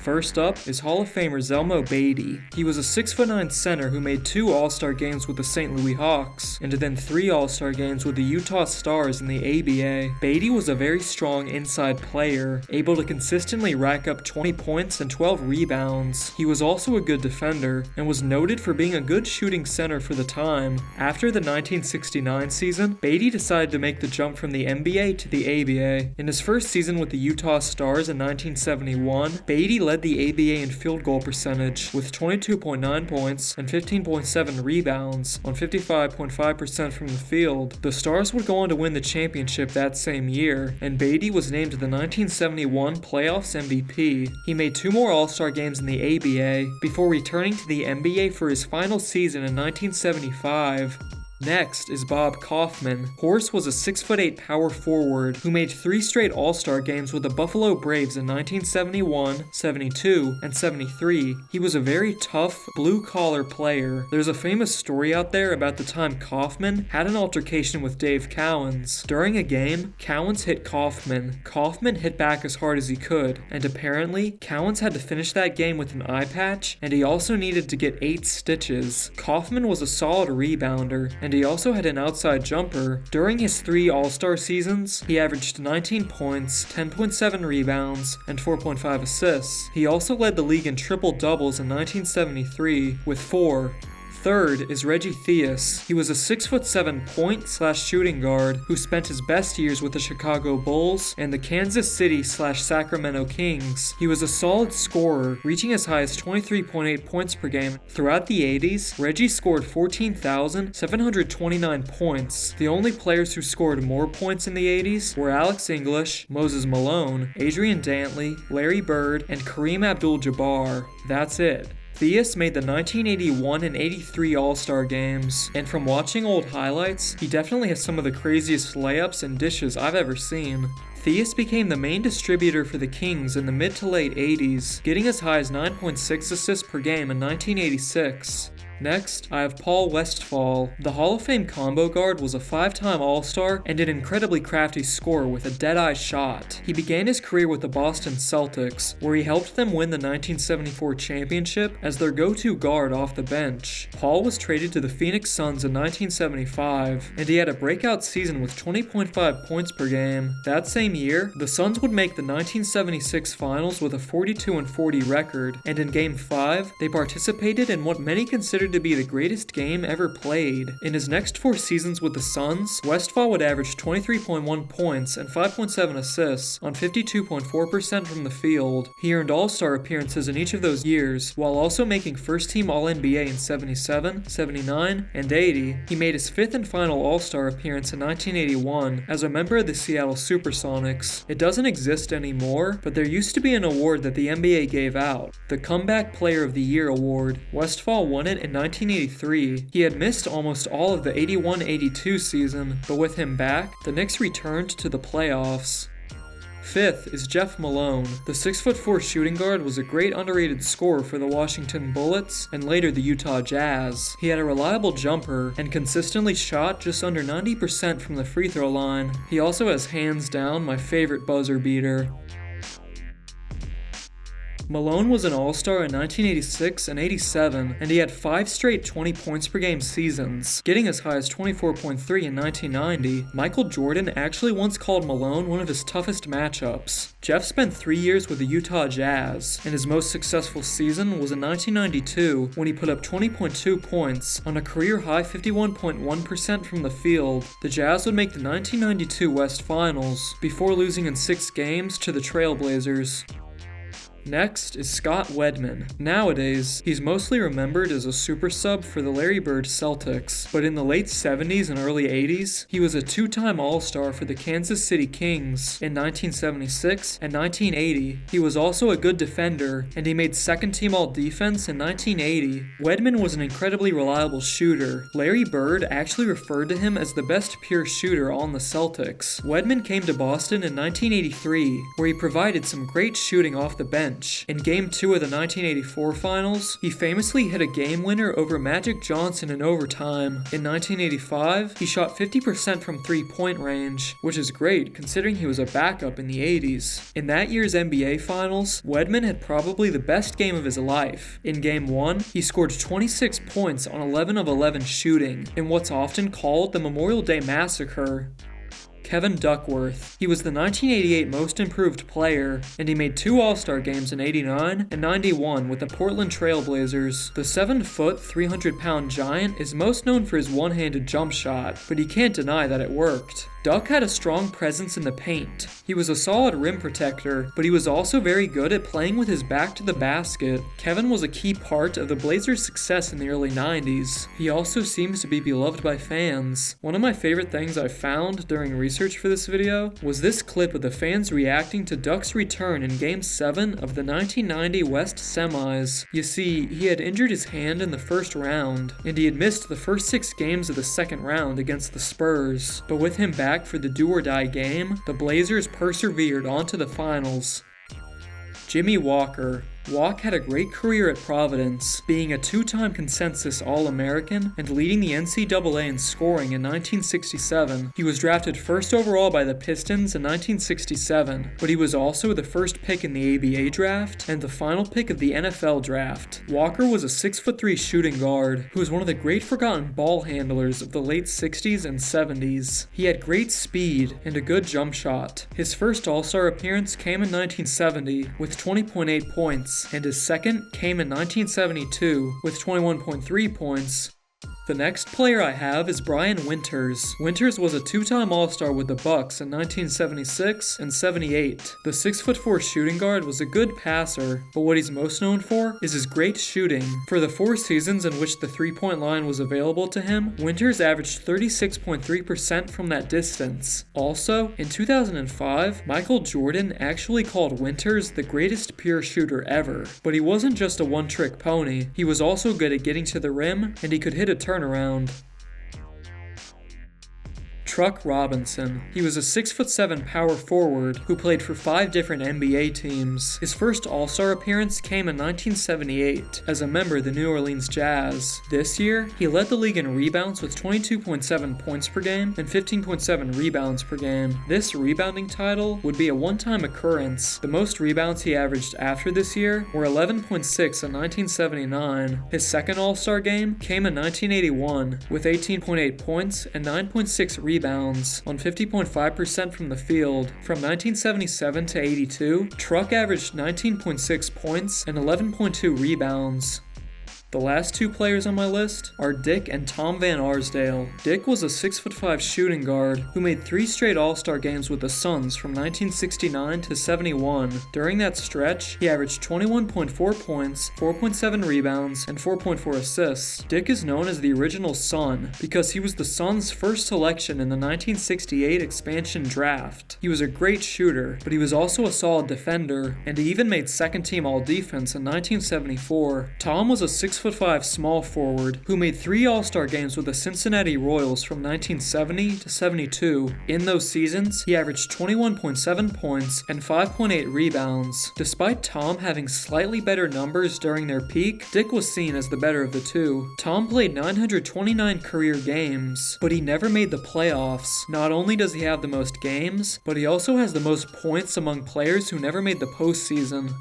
First up is Hall of Famer Zelmo Beatty. He was a 6'9" center who made 2 All-Star games with the St. Louis Hawks, and then 3 All-Star games with the Utah Stars in the ABA. Beatty was a very strong inside player, able to consistently rack up 20 points and 12 rebounds. He was also a good defender, and was noted for being a good shooting center for the time. After the 1969 season, Beatty decided to make the jump from the NBA to the ABA. In his first season with the Utah Stars in 1971, Beatty led the ABA in field goal percentage with 22.9 points and 15.7 rebounds on 55.5% from the field. The Stars would go on to win the championship that same year, and Beatty was named the 1971 playoffs MVP. He made 2 more All-Star games in the ABA before returning to the NBA for his final season in 1975. Next is Bob Kaufman. Horse was a 6'8" power forward who made 3 straight All-Star games with the Buffalo Braves in 1971, 72, and 73. He was a very tough, blue-collar player. There's a famous story out there about the time Kaufman had an altercation with Dave Cowens. During a game, Cowens hit Kaufman. Kaufman hit back as hard as he could, and apparently, Cowens had to finish that game with an eye patch, and he also needed to get 8 stitches. Kaufman was a solid rebounder, and he also had an outside jumper. During his 3 All-Star seasons, he averaged 19 points, 10.7 rebounds, and 4.5 assists. He also led the league in triple-doubles in 1973 with 4. Third is Reggie Theus. He was a 6'7" point/shooting guard who spent his best years with the Chicago Bulls and the Kansas City/Sacramento Kings. He was a solid scorer, reaching as high as 23.8 points per game. Throughout the 80s, Reggie scored 14,729 points. The only players who scored more points in the 80s were Alex English, Moses Malone, Adrian Dantley, Larry Bird, and Kareem Abdul-Jabbar. That's it. Theus made the 1981 and 83 All-Star games, and from watching old highlights, he definitely has some of the craziest layups and dishes I've ever seen. Theus became the main distributor for the Kings in the mid to late 80s, getting as high as 9.6 assists per game in 1986. Next, I have Paul Westfall. The Hall of Fame combo guard was a 5-time All-Star and an incredibly crafty scorer with a dead-eye shot. He began his career with the Boston Celtics, where he helped them win the 1974 championship as their go-to guard off the bench. Paul was traded to the Phoenix Suns in 1975, and he had a breakout season with 20.5 points per game. That same year, the Suns would make the 1976 finals with a 42-40 record, and in Game 5, they participated in what many considered to be the greatest game ever played. In his next 4 seasons with the Suns, Westfall would average 23.1 points and 5.7 assists on 52.4% from the field. He earned All-Star appearances in each of those years, while also making first-team All-NBA in 77, 79, and 80. He made his 5th and final All-Star appearance in 1981 as a member of the Seattle Supersonics. It doesn't exist anymore, but there used to be an award that the NBA gave out, the Comeback Player of the Year award. Westfall won it in 1983. He had missed almost all of the 81-82 season, but with him back, the Knicks returned to the playoffs. Fifth is Jeff Malone. The 6'4" shooting guard was a great underrated scorer for the Washington Bullets and later the Utah Jazz. He had a reliable jumper and consistently shot just under 90% from the free throw line. He also has hands down my favorite buzzer beater. Malone was an All-Star in 1986 and 87, and he had 5 straight 20 points per game seasons, getting as high as 24.3 in 1990. Michael Jordan actually once called Malone one of his toughest matchups. Jeff spent 3 years with the Utah Jazz, and his most successful season was in 1992 when he put up 20.2 points on a career-high 51.1% from the field. The Jazz would make the 1992 West Finals before losing in 6 games to the Trailblazers. Next is Scott Wedman. Nowadays, he's mostly remembered as a super sub for the Larry Bird Celtics, but in the late 70s and early 80s, he was a 2-time All-Star for the Kansas City Kings in 1976 and 1980. He was also a good defender, and he made second-team All-Defense in 1980. Wedman was an incredibly reliable shooter. Larry Bird actually referred to him as the best pure shooter on the Celtics. Wedman came to Boston in 1983, where he provided some great shooting off the bench, bench. In Game 2 of the 1984 Finals, he famously hit a game winner over Magic Johnson in overtime. In 1985, he shot 50% from three-point range, which is great considering he was a backup in the 80s. In that year's NBA Finals, Wedman had probably the best game of his life. In Game 1, he scored 26 points on 11 of 11 shooting, in what's often called the Memorial Day Massacre. Kevin Duckworth. He was the 1988 Most Improved Player, and he made 2 All-Star games in 89 and 91 with the Portland Trail Blazers. The 7-foot, 300-pound giant is most known for his one-handed jump shot, but he can't deny that it worked. Duck had a strong presence in the paint. He was a solid rim protector, but he was also very good at playing with his back to the basket. Kevin was a key part of the Blazers' success in the early 90s. He also seems to be beloved by fans. One of my favorite things I found during research for this video was this clip of the fans reacting to Duck's return in Game 7 of the 1990 West Semis. You see, he had injured his hand in the first round, and he had missed the first 6 games of the second round against the Spurs. But with him back for the do-or-die game, the Blazers persevered onto the finals. Jimmy Walker. Walk had a great career at Providence, being a 2-time consensus All-American and leading the NCAA in scoring in 1967. He was drafted first overall by the Pistons in 1967, but he was also the first pick in the ABA draft and the final pick of the NFL draft. Walker was a 6'3" shooting guard who was one of the great forgotten ball handlers of the late 60s and 70s. He had great speed and a good jump shot. His first All-Star appearance came in 1970 with 20.8 points. And his second came in 1972 with 21.3 points. The next player I have is Brian Winters. Winters was a 2-time All-Star with the Bucks in 1976 and 78. The 6'4" shooting guard was a good passer, but what he's most known for is his great shooting. For the 4 seasons in which the 3-point line was available to him, Winters averaged 36.3% from that distance. Also, in 2005, Michael Jordan actually called Winters the greatest pure shooter ever. But he wasn't just a one-trick pony, he was also good at getting to the rim, and he could hit a turnaround. Truck Robinson. He was a 6'7" power forward who played for 5 different NBA teams. His first All-Star appearance came in 1978 as a member of the New Orleans Jazz. This year, he led the league in rebounds with 22.7 points per game and 15.7 rebounds per game. This rebounding title would be a one-time occurrence. The most rebounds he averaged after this year were 11.6 in 1979. His second All-Star game came in 1981 with 18.8 points and 9.6 rebounds on 50.5% from the field. From 1977 to 82, Truck averaged 19.6 points and 11.2 rebounds. The last 2 players on my list are Dick and Tom Van Arsdale. Dick was a 6'5" shooting guard who made 3 straight All-Star games with the Suns from 1969 to 71. During that stretch, he averaged 21.4 points, 4.7 rebounds, and 4.4 assists. Dick is known as the original Sun because he was the Suns' first selection in the 1968 expansion draft. He was a great shooter, but he was also a solid defender, and he even made second-team All-Defense in 1974. Tom was a 6'5" small forward who made 3 All-Star games with the Cincinnati Royals from 1970 to 72. In those seasons, he averaged 21.7 points and 5.8 rebounds. Despite Tom having slightly better numbers during their peak, Dick was seen as the better of the two. Tom played 929 career games, but he never made the playoffs. Not only does he have the most games, but he also has the most points among players who never made the postseason.